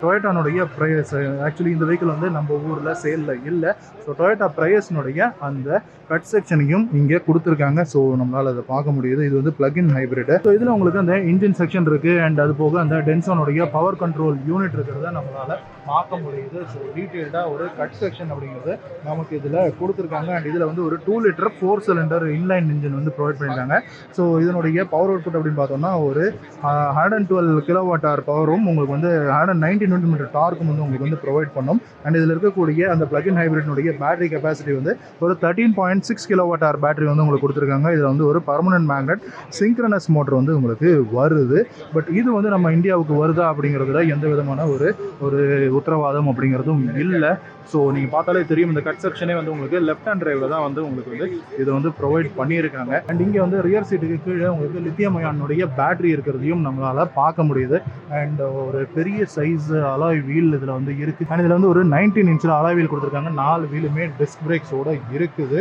டொயோட்டானுடைய price actually இந்த vehicle வந்து நம்ம ஊரில் சேலில் இல்லை. ஸோ டொயோட்டா ப்ரையஸ்னுடைய அந்த கட் செக்ஷனையும் இங்கே கொடுத்துருக்காங்க. ஸோ நம்மளால் அதை பார்க்க முடியுது. இது வந்து பிளக்இன் ஹைப்ரிட். ஸோ இதில் உங்களுக்கு அந்த இன்ஜின் செக்ஷன் இருக்குது அண்ட் அது போக அந்த டென்சனுடைய பவர் கண்ட்ரோல் யூனிட் இருக்கிறத நம்மளால் பார்க்க முடியுது. ஸோ டீட்டெயில்டாக ஒரு கட் செக்ஷன் அப்படிங்கிறது நமக்கு இதில் கொடுத்துருக்காங்க. அண்ட் இதில் வந்து ஒரு 2 லிட்டர் 4 சிலிண்டர் இன்லைன் இன்ஜின் வந்து ப்ரொவைட் பண்ணியிருக்காங்க. ஸோ இதனுடைய பவர் அவுட்புட் அப்படின்னு பார்த்தோம்னா ஒரு 112 கிலோவாட் பவரும் உங்களுக்கு வந்து 190 நியூட்டன் டார்க்கும் வந்து உங்களுக்கு வந்து ப்ரொவைட் பண்ணும். அண்ட் இதில் இருக்கக்கூடிய அந்த பிளக்இன் ஹைப்ரிட்னுடைய பேட்டரி கெப்பாசிட்டி வந்து ஒரு 13.6 கிலோவாட் பேட்டரி வந்து உங்களுக்கு கொடுத்துருக்காங்க. இதில் வந்து ஒரு பர்மனன்ட் மேக்னெட் சிங்க்ரனஸ் மோட்டர் வந்து உங்களுக்கு வருது. பட் இது வந்து நம்ம இந்தியாவுக்கு வருதா அப்படிங்கிறதுல எந்த விதமான ஒரு உத்தரவாதம் அப்படிங்கிறதும் இல்லை. ஸோ நீங்கள் பார்த்தாலே தெரியும், இந்த கட் செக்ஷனே வந்து உங்களுக்கு லெஃப்ட் ஹேண்ட் டிரைவில் தான் வந்து உங்களுக்கு வந்து இதை வந்து ப்ரொவைட் பண்ணியிருக்காங்க. அண்ட் இங்கே வந்து ரியர் சீட்டுக்கு கீழே உங்களுக்கு லித்தியம் அயானுடைய பேட்டரி இருக்கிறதையும் நம்மளால் பார்க்க முடியுது. அண்ட் ஒரு பெரிய சைஸ் அலாய் வீல் இதில் வந்து இருக்குது. அண்ட் இதில் வந்து ஒரு 19 இன்ச்சில் அலாய் வீல் கொடுத்துருக்காங்க. 4 வீலுமே டிஸ்க் பிரேக்ஸோடு இருக்குது.